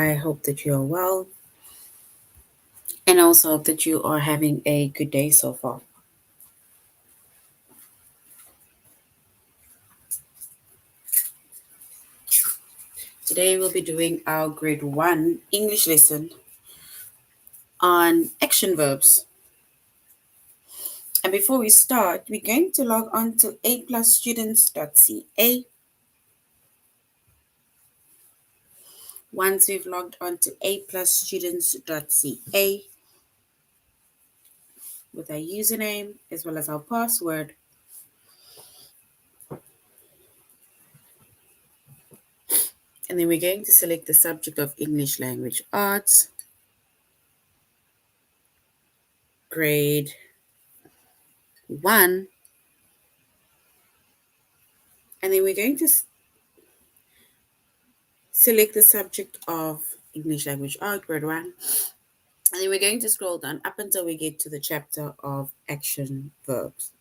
I hope that you are well and also hope that you are having a good day so far. Today we'll be doing our grade 1 English lesson on action verbs. And before we start, we're going to log on to aplusstudents.ca. Once we've logged on to aplusstudents.ca with our username as well as our password, and then we're going to select the subject of English Language Arts, grade 1, and then we're going to select the subject of English Language Art, grade 1, and then we're going to scroll down up until we get to the chapter of action verbs.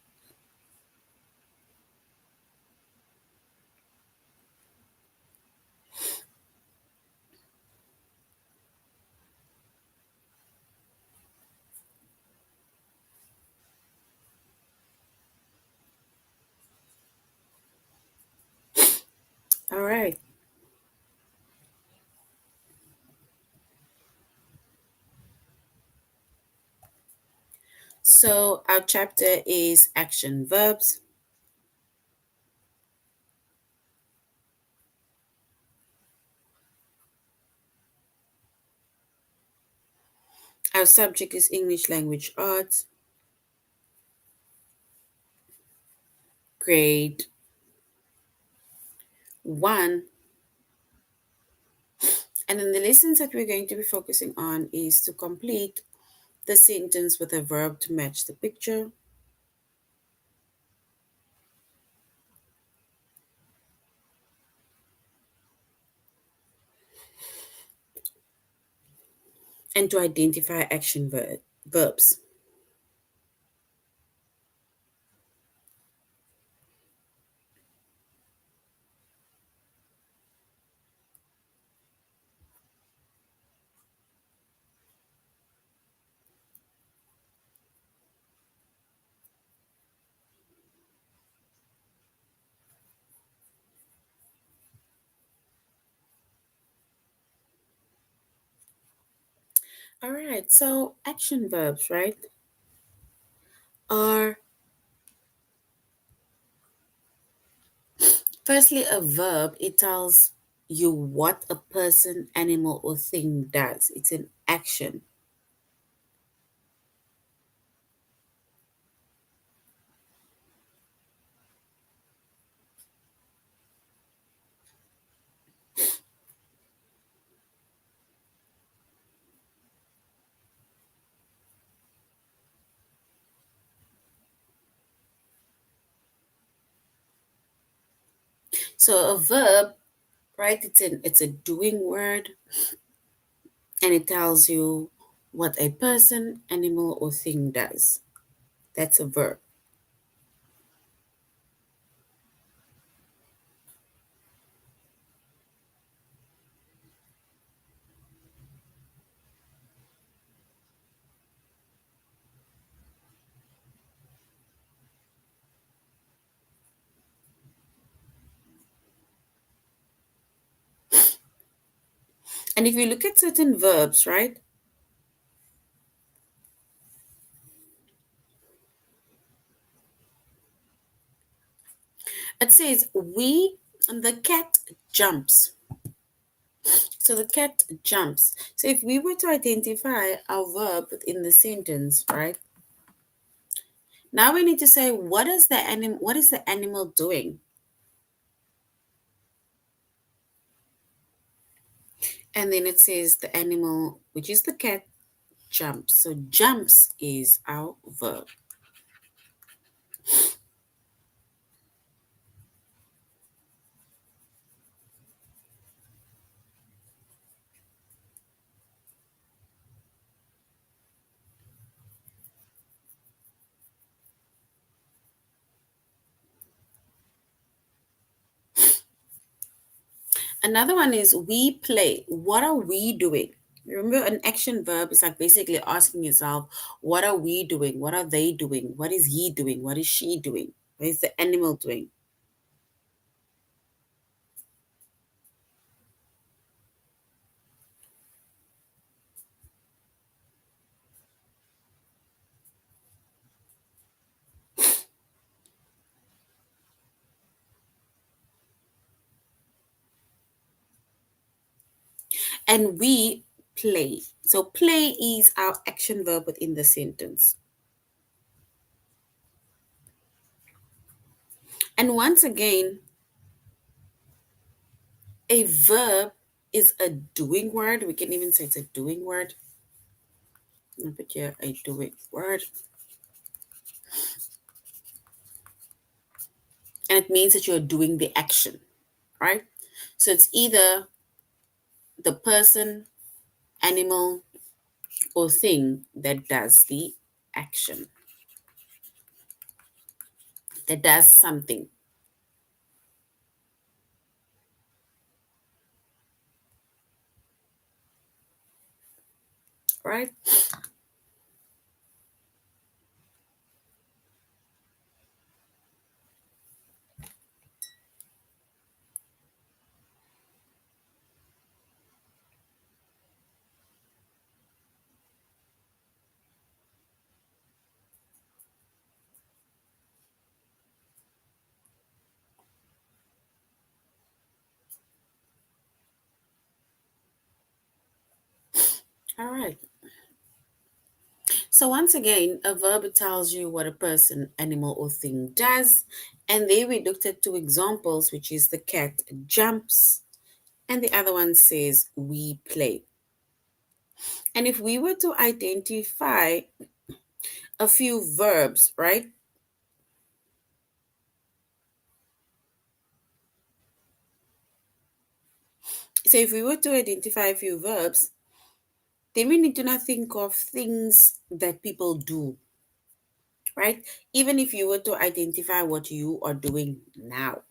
All right. So our chapter is action verbs. Our subject is English Language Arts, grade 1. And then the lessons that we're going to be focusing on is to complete the sentence with a verb to match the picture, and to identify action verbs. All right, so action verbs, right, are firstly a verb. It tells you what a person, animal, or thing does. It's an action. So a verb, right, it's a doing word, and it tells you what a person, animal, or thing does. That's a verb. And if you look at certain verbs, right, it says the cat jumps. So the cat jumps. So if we were to identify our verb in the sentence, right, now we need to say what is the animal doing? And then it says the animal, which is the cat, jumps. So jumps is our verb. Another one is we play. What are we doing? Remember, an action verb is like basically asking yourself, what are we doing? What are they doing? What is he doing? What is she doing? What is the animal doing? And we play. So play is our action verb within the sentence. And once again, a verb is a doing word. We can even say it's a doing word. I'll put here a doing word. And it means that you're doing the action, right? So it's either the person, animal, or thing that does the action, that does something, right? All right. So once again, a verb tells you what a person, animal, or thing does. And there we looked at two examples, which is the cat jumps, and the other one says we play. And if we were to identify a few verbs, right? So if we were to identify a few verbs, then we need to now think of things that people do, right? Even if you were to identify what you are doing now,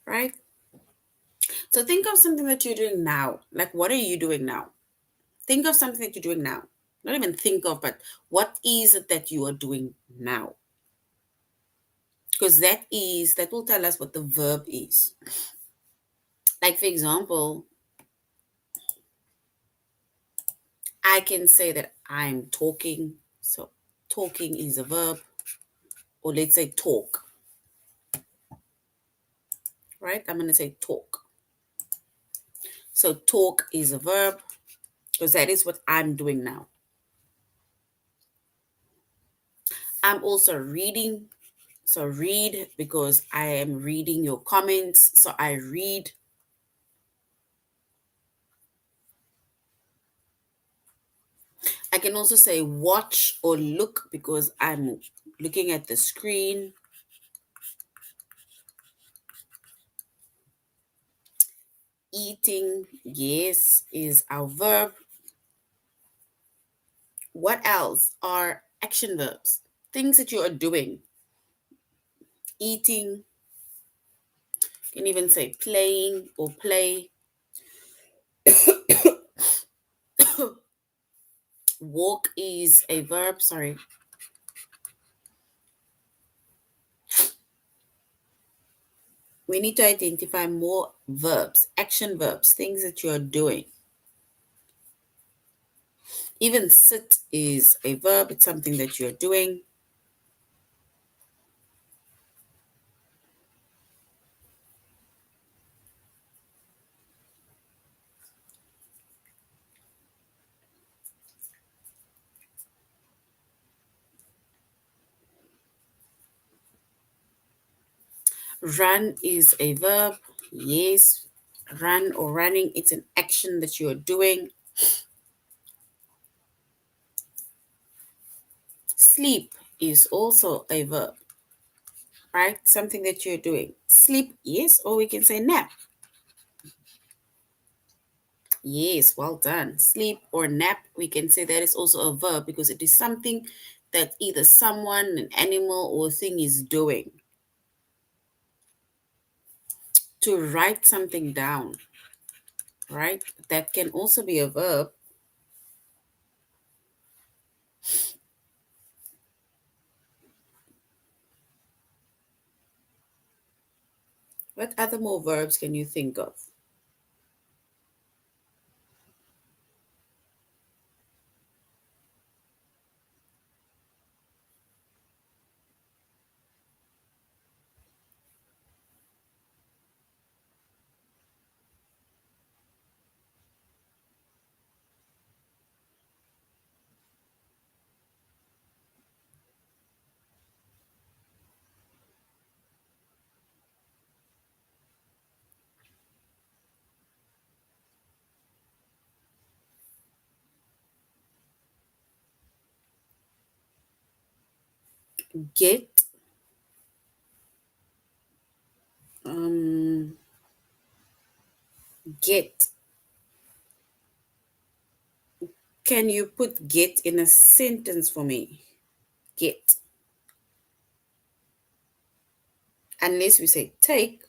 right? So think of something that you're doing now. Like, what are you doing now? Think of something that you're doing now. Not even think of, but what is it that you are doing now? Because that will tell us what the verb is. Like, for example, I can say that I'm talking. So talking is a verb, or let's say talk, right? I'm going to say talk. So talk is a verb because that is what I'm doing now. I'm also reading. So read because I am reading your comments. So I read. I can also say watch or look because I'm looking at the screen. Eating, yes, is our verb. What else are action verbs? Things that you are doing. Eating, you can even say playing or play. Walk is a verb, sorry. We need to identify more verbs, action verbs, things that you are doing. Even sit is a verb, it's something that you're doing. Run is a verb, yes. Run or running, it's an action that you're doing. Sleep is also a verb, right? Something that you're doing. Sleep, yes, or we can say nap. Yes, well done. Sleep or nap, we can say that is also a verb because it is something that either someone, an animal, or a thing is doing. to write something down, right? That can also be a verb. What other more verbs can you think of? Get, um, get. Can you put get in a sentence for me? Get. Unless we say take.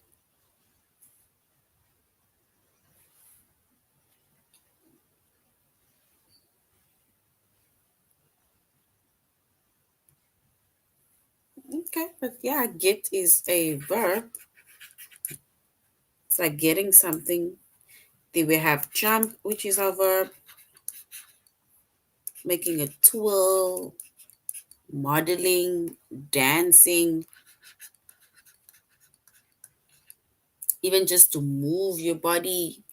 Okay, but yeah, get is a verb. It's like getting something. Then we have jump, which is our verb. Making a tool, modeling, dancing, even just to move your body.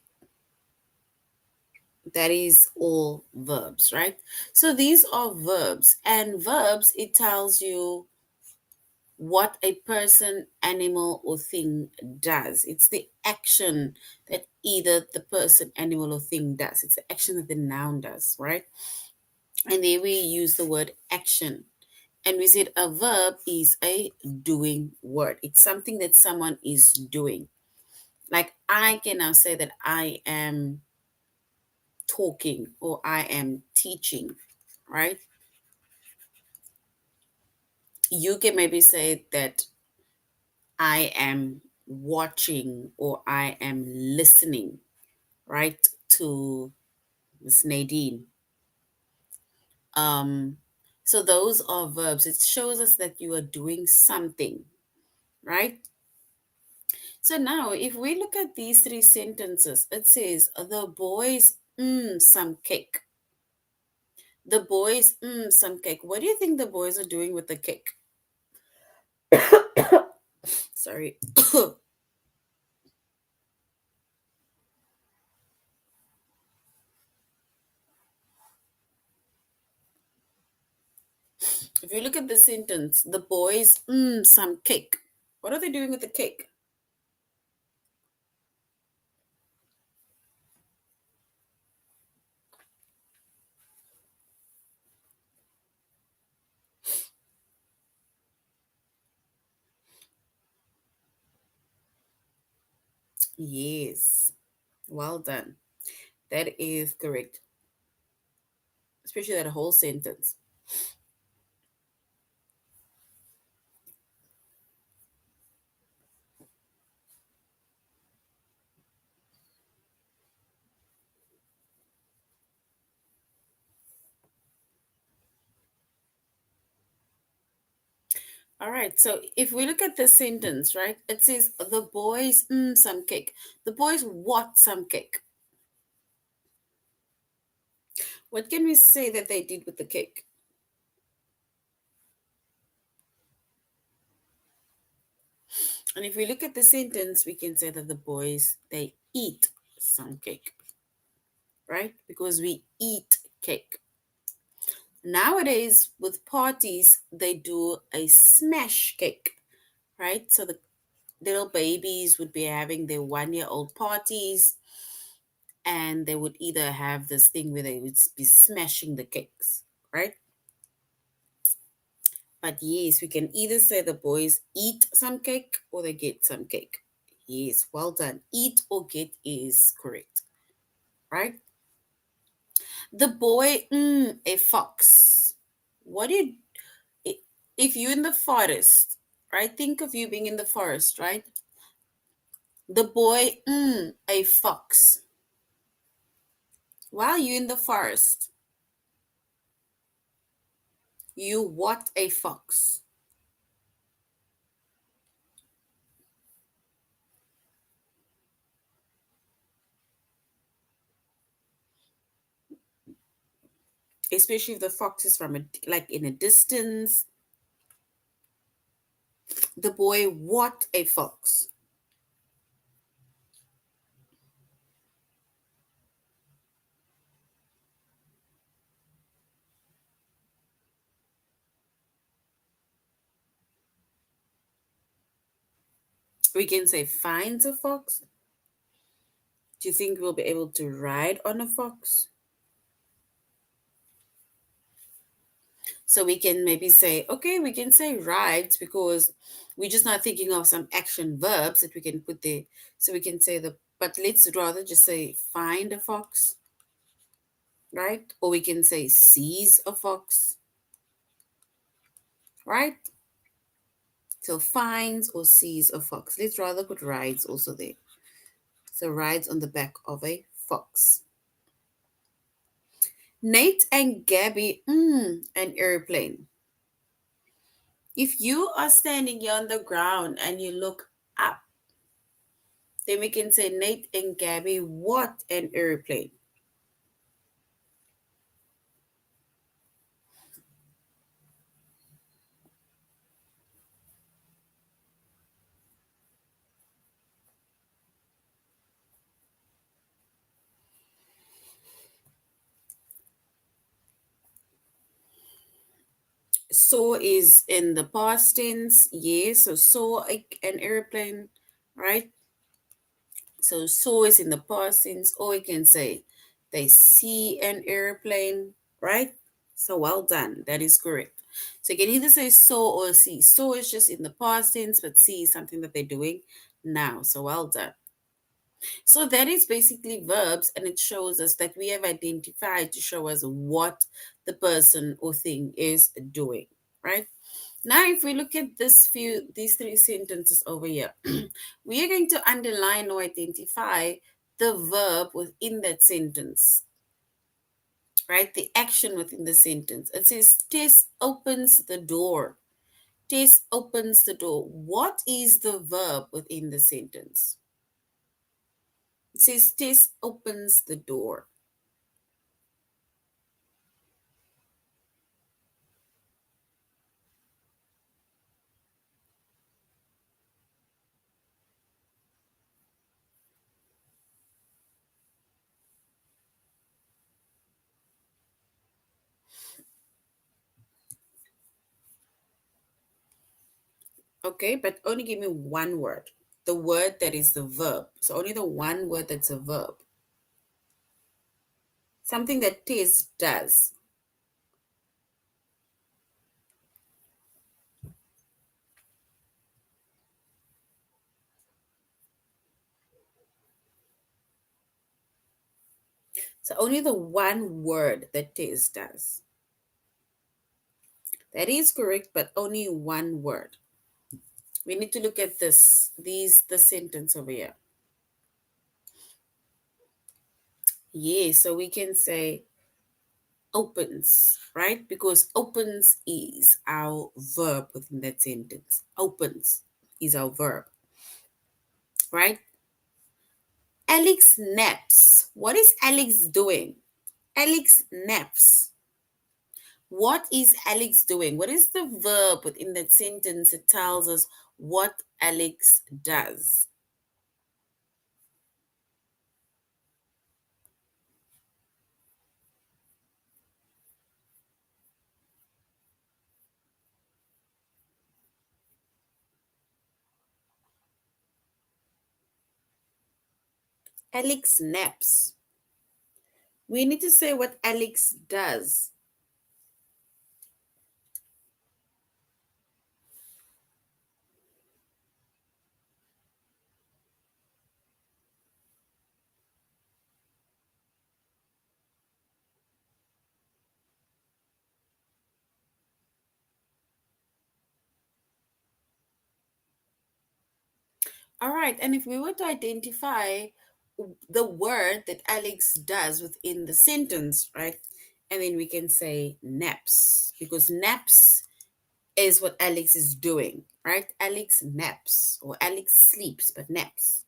That is all verbs, right? So these are verbs, and verbs, it tells you what a person, animal, or thing does. It's the action that either the person, animal, or thing does. It's the action that the noun does, right? And there we use the word action. And we said a verb is a doing word. It's something that someone is doing. Like I can now say that I am talking or I am teaching, right? You can maybe say that I am watching or I am listening, right, to Miss Nadine. Um, so those are verbs. It shows us that you are doing something, right? So now, if we look at these three sentences, it says the boys some cake. The boys some cake. What do you think the boys are doing with the cake? Sorry. If you look at the sentence, the boys some cake. What are they doing with the cake? Yes. Well done. That is correct. Especially that whole sentence. All right. So if we look at the sentence, right, it says the boys some cake. The boys what some cake? What can we say that they did with the cake? And if we look at the sentence, we can say that the boys they eat some cake, right? Because we eat cake. Nowadays, with parties, they do a smash cake, right? So the little babies would be having their 1 year old parties, and they would either have this thing where they would be smashing the cakes, right? But yes, we can either say the boys eat some cake or they get some cake. Yes, well done. Eat or get is correct, right? The boy, a fox. What do you, i- if you're in the forest, right? Think of you being in the forest, right? The boy, a fox. While you in the forest, you what a fox. Especially if the fox is from like in a distance. The boy what a fox. We can say finds a fox. Do you think we'll be able to ride on a fox? So we can maybe say, okay, we can say rides because we're just not thinking of some action verbs that we can put there. So we can say but let's rather just say find a fox, right? Or we can say sees a fox, right? So finds or sees a fox. Let's rather put rides also there. So rides on the back of a fox. Nate and Gabby, an airplane. If you are standing here on the ground and you look up, then we can say Nate and Gabby, what an airplane. Saw is in the past tense, yes. So saw an airplane, right? So saw is in the past tense, or we can say they see an airplane, right? So well done. That is correct. So you can either say saw or see. Saw is just in the past tense, but see is something that they're doing now. So well done. So that is basically verbs, and it shows us that we have identified to show us what the person or thing is doing, right? Now, if we look at these three sentences over here, we are going to underline or identify the verb within that sentence, right? The action within the sentence. It says, Tess opens the door. Tess opens the door. What is the verb within the sentence? It says, Tess opens the door. Okay, but only give me one word. The word that is the verb. So only the one word that's a verb. Something that Tess does. So only the one word that Tess does. That is correct, but only one word. We need to look at the sentence over here. Yeah, so we can say opens, right? Because opens is our verb within that sentence. Opens is our verb, right? Alex naps. What is Alex doing? Alex naps. What is Alex doing? What is the verb within that sentence that tells us what Alex does? Alex naps. We need to say what Alex does. All right, and if we were to identify the word that Alex does within the sentence, right? And then we can say naps, because naps is what Alex is doing, right? Alex naps, or Alex sleeps, but naps.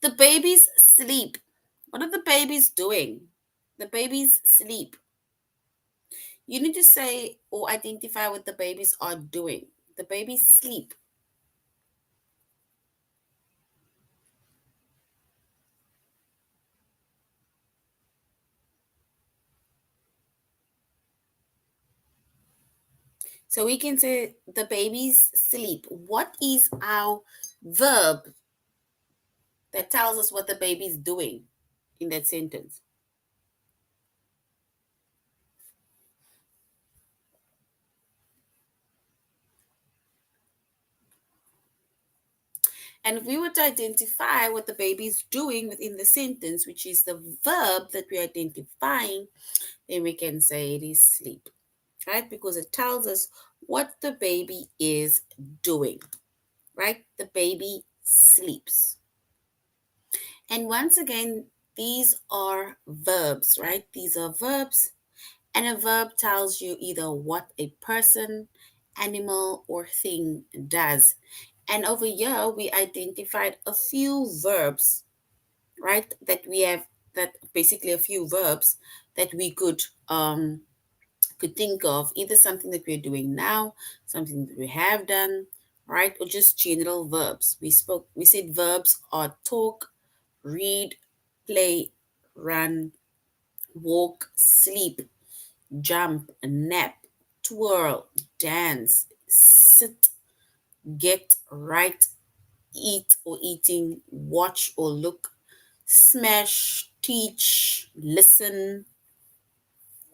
The babies sleep. What are the babies doing? The babies sleep. You need to say or identify what the babies are doing. The babies sleep. So we can say the babies sleep. What is our verb that tells us what the baby is doing in that sentence? And if we were to identify what the baby is doing within the sentence, which is the verb that we're identifying, then we can say it is sleep, right? Because it tells us what the baby is doing, right? The baby sleeps. And once again, these are verbs, right? These are verbs. And a verb tells you either what a person, animal, or thing does. And over here, we identified a few verbs, right? That basically a few verbs that we could think of, either something that we're doing now, something that we have done, right? Or just general verbs. We said verbs are talk, read, play, run, walk, sleep, jump, nap, twirl, dance, sit, get, write, eat or eating, watch or look, smash, teach, listen,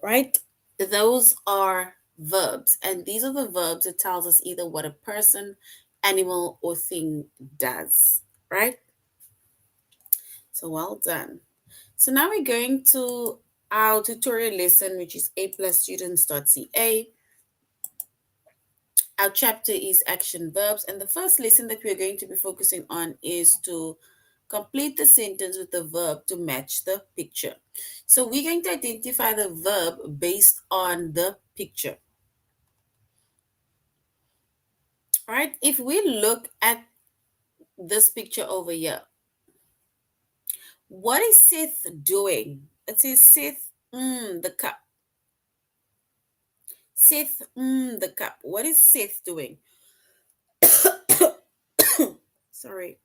right? Those are verbs, and these are the verbs that tells us either what a person, animal, or thing does, right? So well done. So now we're going to our tutorial lesson, which is a+students.ca. Our chapter is action verbs, and the first lesson that we're going to be focusing on is to complete the sentence with the verb to match the picture. So we're going to identify the verb based on the picture. All right, if we look at this picture over here, what is Seth doing? It says Seth, the cup. Seth, the cup. What is Seth doing? Sorry.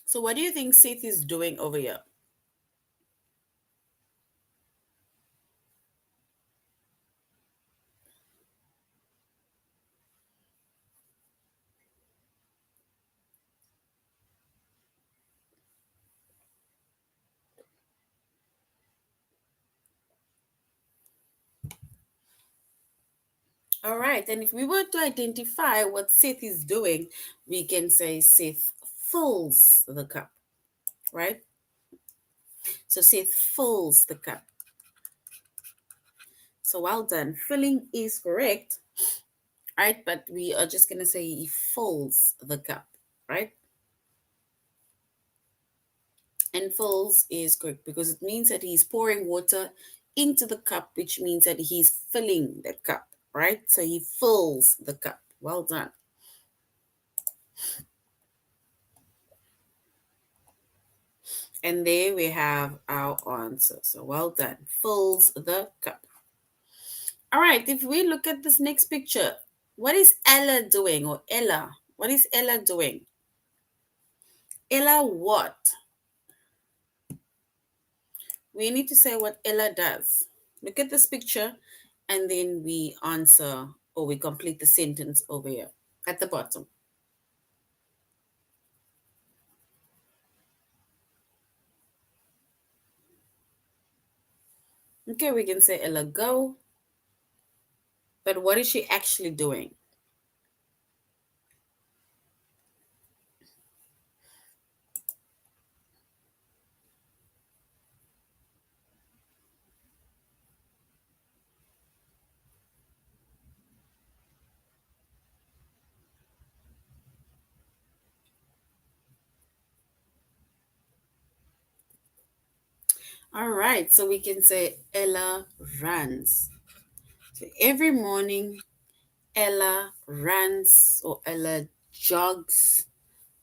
So what do you think Seth is doing over here? All right, and if we were to identify what Seth is doing, we can say Seth fills the cup, right? So Seth fills the cup. So well done. Filling is correct, right? But we are just going to say he fills the cup, right? And fills is correct because it means that he's pouring water into the cup, which means that he's filling the cup, right? So he fills the cup. Well done. And there we have our answer. So well done. Fills the cup. All right, if we look at this next picture, what is Ella doing, or Ella? What is Ella doing? Ella what? We need to say what Ella does. Look at this picture and then we answer or we complete the sentence over here at the bottom. Okay, we can say Ella go, But what is she actually doing? All right, so we can say Ella runs. So every morning, Ella runs or Ella jogs,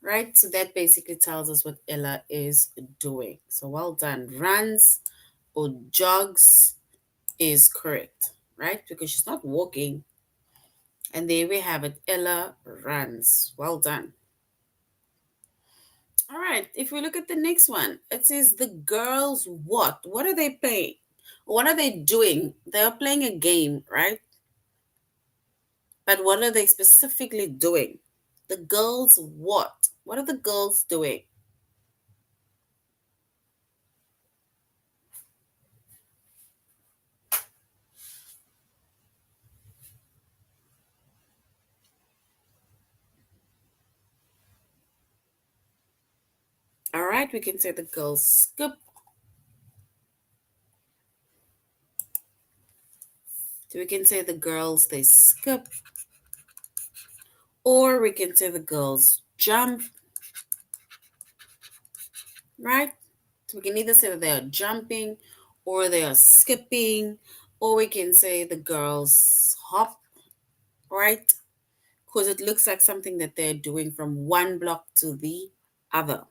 right? So that basically tells us what Ella is doing. So well done. Runs or jogs is correct, right? Because she's not walking. And there we have it. Ella runs. Well done. All right, if we look at the next one, it says the girls what? What are they playing? What are they doing? They're playing a game, right? But what are they specifically doing? The girls what? What are the girls doing? All right, we can say the girls skip. So we can say the girls they skip, or we can say the girls jump, right? So we can either say that they are jumping, or they are skipping, or we can say the girls hop, right? Because it looks like something that they're doing from one block to the other,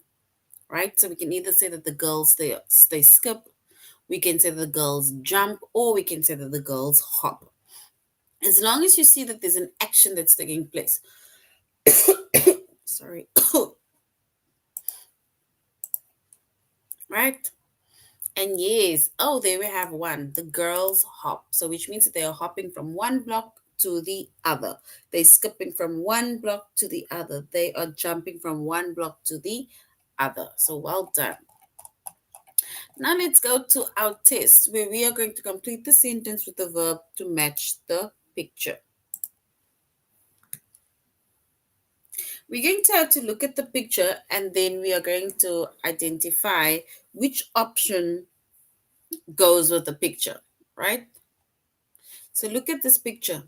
right? So we can either say that the girls they skip, we can say that the girls jump, or we can say that the girls hop. As long as you see that there's an action that's taking place. Sorry. Right? And yes, oh, there we have one. The girls hop. So which means that they are hopping from one block to the other. They're skipping from one block to the other. They are jumping from one block to the other. So well done. Now let's go to our test where we are going to complete the sentence with the verb to match the picture. We're going to have to look at the picture and then we are going to identify which option goes with the picture, right? So look at this picture.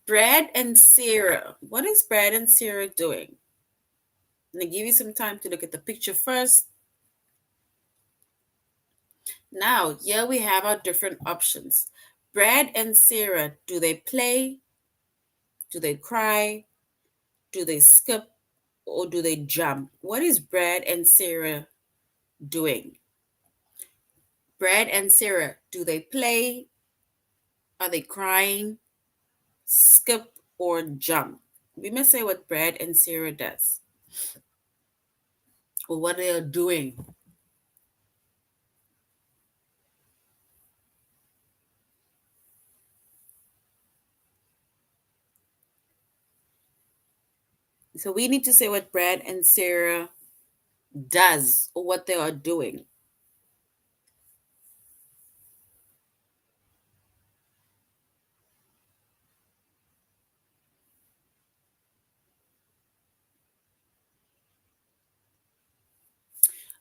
Brad and Sarah. What is Brad and Sarah doing? I'm going to give you some time to look at the picture first. Now, here we have our different options. Brad and Sarah, do they play? Do they cry? Do they skip? Or do they jump? What is Brad and Sarah doing? Brad and Sarah, do they play? Are they crying? Skip or jump? We must say what Brad and Sarah does or what they are doing. So we need to say what Brad and Sarah does or what they are doing.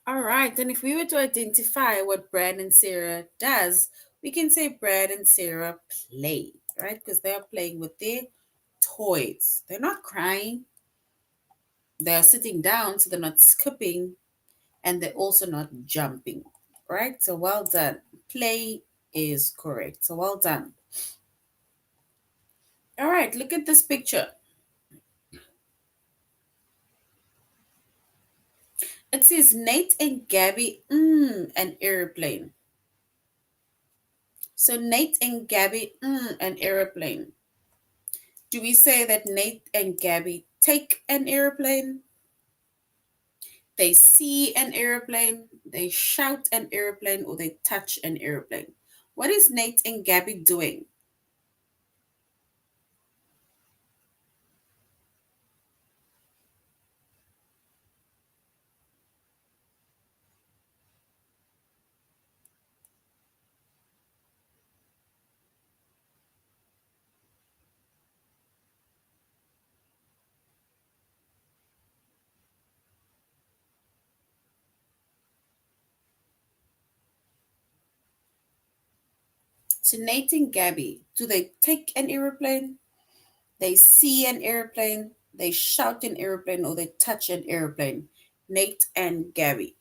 All right, then if we were to identify what Brad and Sarah does, we can say Brad and Sarah play, right? Because they are playing with their toys. They're not crying. They're sitting down, so they're not skipping, and they're also not jumping, right? So well done. Play is correct. So well done. All right, look at this picture. It says Nate and Gabby, an airplane. So Nate and Gabby, an airplane. Do we say that Nate and Gabby take an airplane? They see an airplane, they shout an airplane, or they touch an airplane. What is Nate and Gabby doing? So Nate and Gabby, do they take an airplane? They see an airplane, they shout an airplane, or they touch an airplane? Nate and Gabby.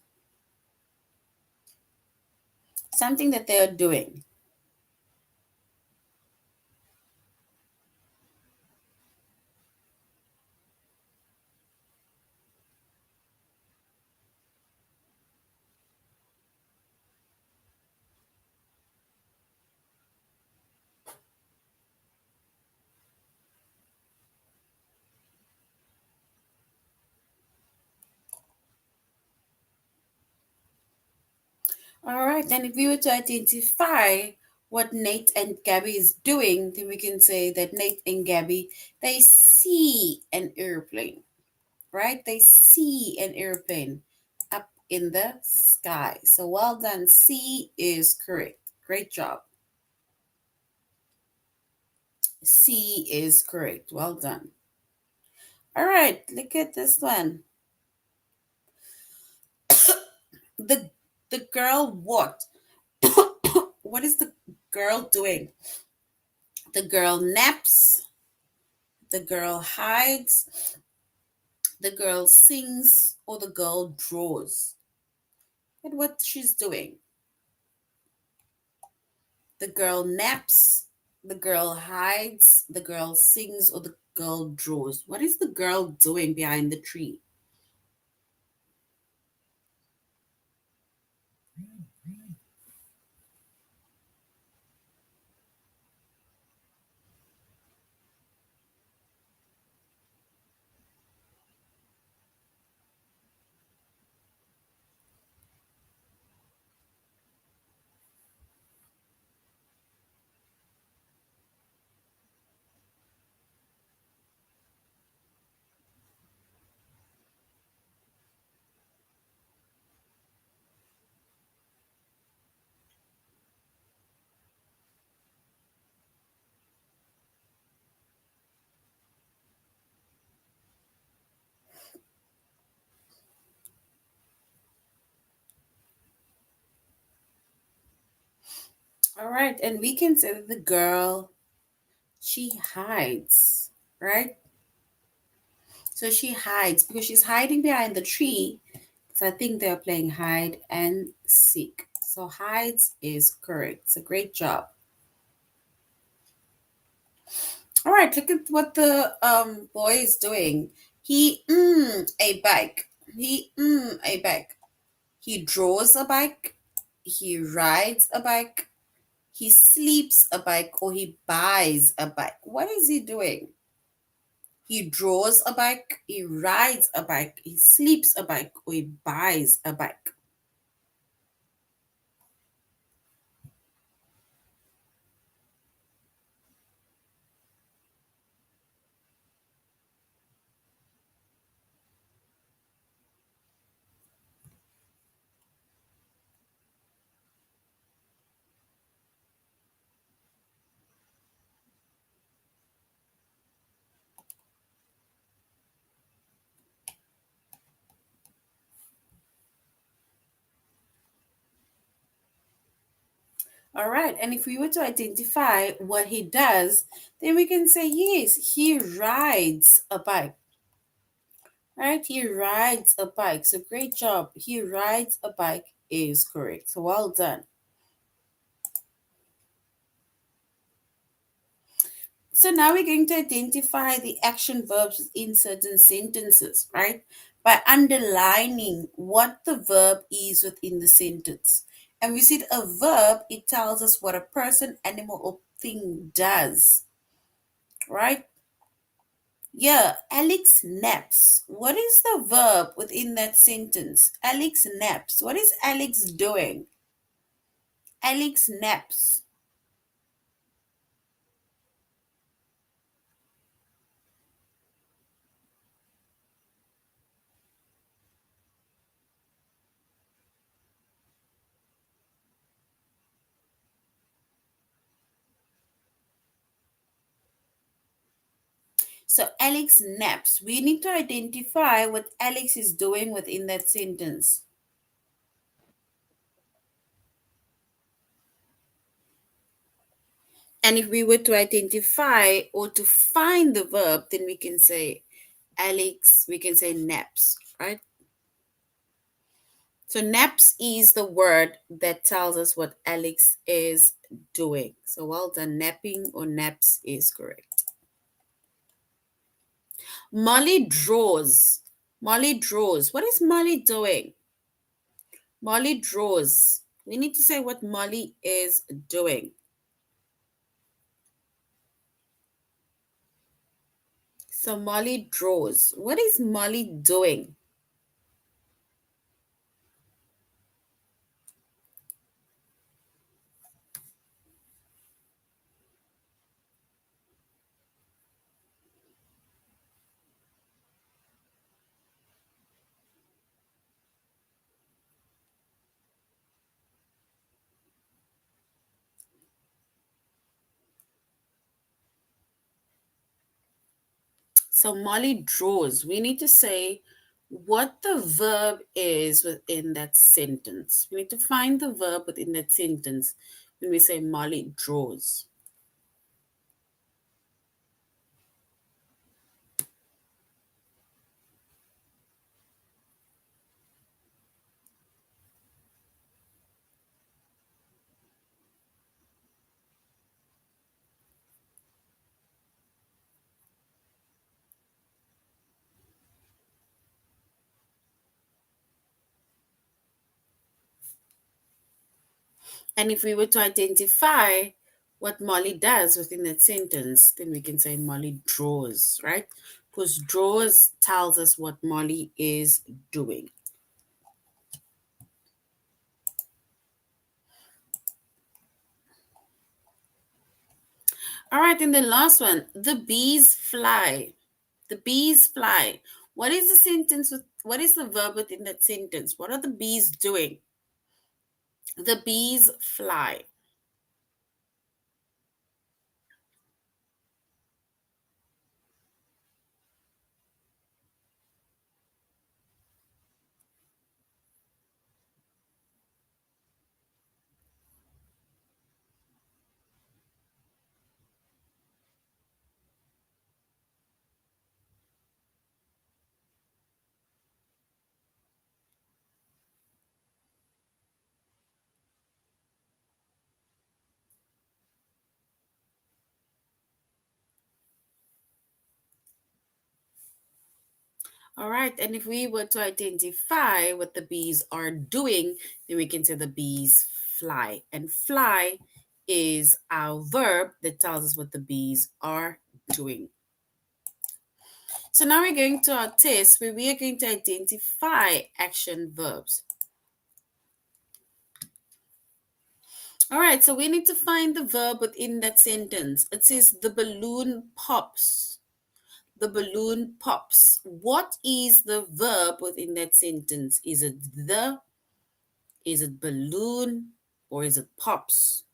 Something that they are doing. All right, then if we were to identify what Nate and Gabby is doing, then we can say that Nate and Gabby, they see an airplane, right? They see an airplane up in the sky. So well done. C is correct. Great job. C is correct. Well done. All right, look at this one. The the girl what? What is the girl doing? The girl naps, the girl hides, the girl sings, or the girl draws. And what she's doing? The girl naps, the girl hides, the girl sings, or the girl draws. What is the girl doing behind the tree? All right, and we can say that the girl, she hides, right? So she hides because she's hiding behind the tree. So I think they're playing hide and seek. So hides is correct. So great job. All right, look at what the boy is doing. He a bike. He a bike. He draws a bike. He rides a bike. He sleeps a bike, or he buys a bike. What is he doing? He draws a bike, he rides a bike, he sleeps a bike, or he buys a bike. All right, and if we were to identify what he does, then we can say, yes, he rides a bike. Right? He rides a bike. So great job. He rides a bike is correct. So well done. So now we're going to identify the action verbs in certain sentences, right? By underlining what the verb is within the sentence. And we said a verb, it tells us what a person, animal, or thing does, right? Yeah, Alex naps. What is the verb within that sentence? Alex naps. What is Alex doing? Alex naps. So Alex naps. We need to identify what Alex is doing within that sentence. And if we were to identify or to find the verb, then we can say Alex, we can say naps, right? So naps is the word that tells us what Alex is doing. So well done, napping or naps is correct. Molly draws. Molly draws. What is Molly doing? Molly draws. We need to say what Molly is doing. So Molly draws. What is Molly doing? So Molly draws. We need to say what the verb is within that sentence. We need to find the verb within that sentence when we say Molly draws. And if we were to identify what Molly does within that sentence, then we can say Molly draws, right? Because draws tells us what Molly is doing. All right, and the last one, the bees fly. The bees fly. What is the sentence with what is the verb within that sentence? What are the bees doing? The bees fly. All right, and if we were to identify what the bees are doing, then we can say the bees fly. And fly is our verb that tells us what the bees are doing. So now we're going to our test where we are going to identify action verbs. All right, so we need to find the verb within that sentence. It says the balloon pops. The balloon pops. What is the verb within that sentence? Is it the, is it balloon, or is it pops?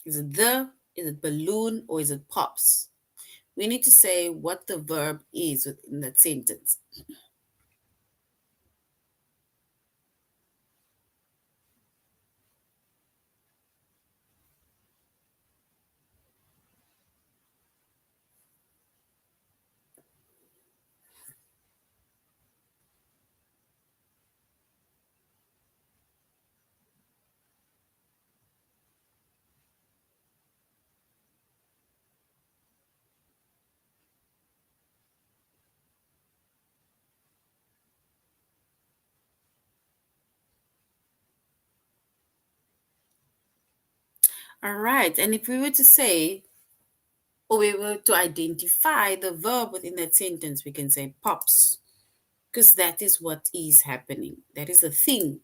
Is it the, is it balloon, or is it pops? We need to say what the verb is within that sentence. All right, and if we were to say, or we were to identify the verb within that sentence, we can say pops, because that is what is happening. That is the thing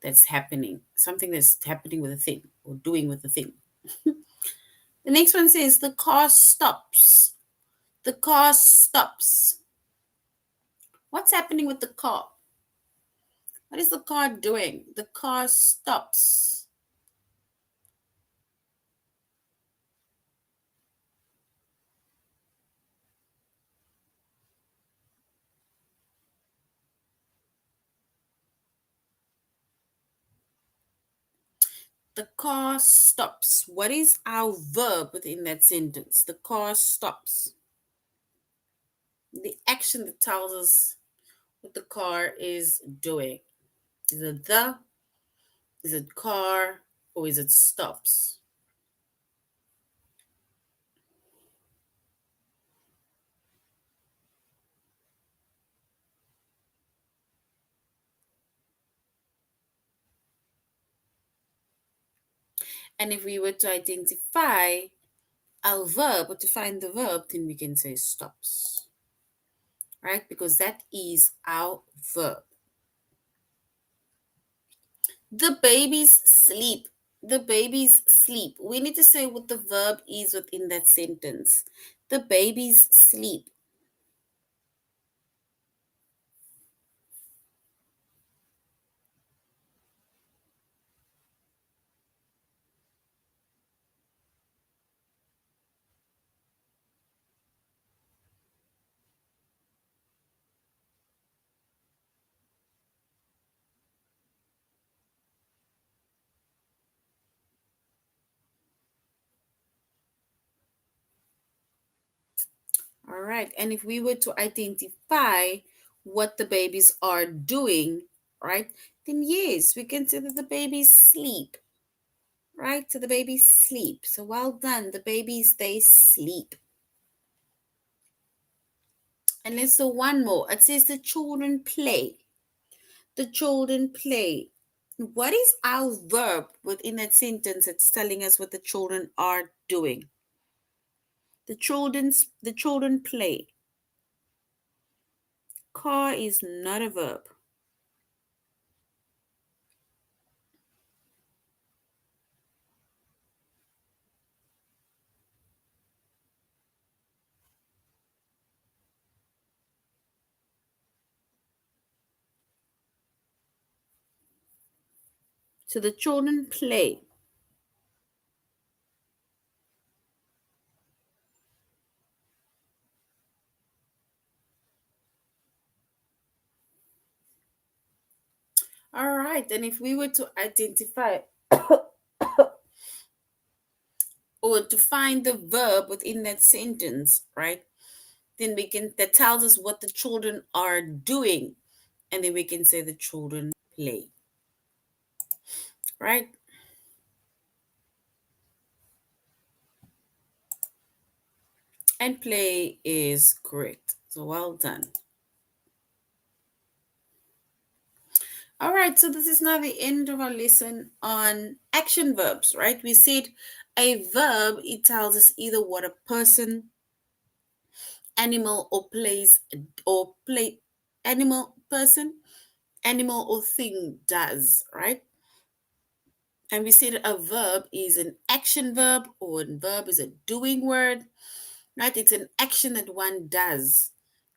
that's happening, something that's happening with a thing or doing with a thing. The next one says the car stops. The car stops. What's happening with the car? What is the car doing? The car stops. The car stops. What is our verb within that sentence? The car stops. The action that tells us what the car is doing. Is it the? Is it car? Or is it stops? And if we were to identify our verb or to find the verb, then we can say stops, right? Because that is our verb. The babies sleep. The babies sleep. We need to say what the verb is within that sentence. The babies sleep. All right. And if we were to identify what the babies are doing, right, then yes, we can say that the babies sleep, right? So the babies sleep. So well done. The babies, they sleep. And let's do one more. It says the children play. The children play. What is our verb within that sentence? It's telling us what the children are doing. The children play. Car is not a verb. So the children play. All right. And if we were to identify or to find the verb within that sentence, right? Then we can, that tells us what the children are doing. And then we can say the children play, right? And play is correct. So well done. All right, so this is now the end of our lesson on action verbs, right? We said a verb, it tells us either what a person, animal, or place or play animal, person, animal, or thing does, right? And we said a verb is an action verb, or a verb is a doing word, right? It's an action that one does,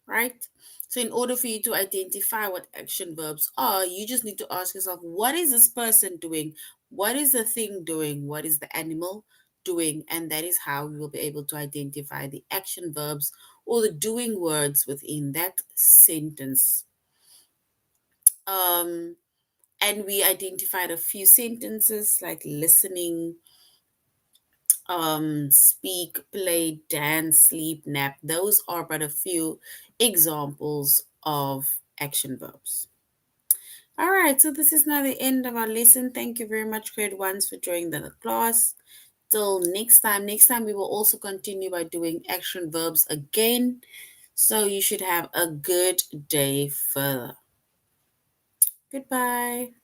right? So, in order for you to identify what action verbs are, you just need to ask yourself, what is this person doing? What is the thing doing? What is the animal doing? And that is how we will be able to identify the action verbs or the doing words within that sentence. Um, and we identified a few sentences like listening, speak, play, dance, sleep, nap. Those are but a few examples of action verbs. All right, so this is now the end of our lesson. Thank you very much, grade ones, for joining the class. Till next time. Next time, we will also continue by doing action verbs again. So you should have a good day further. Goodbye.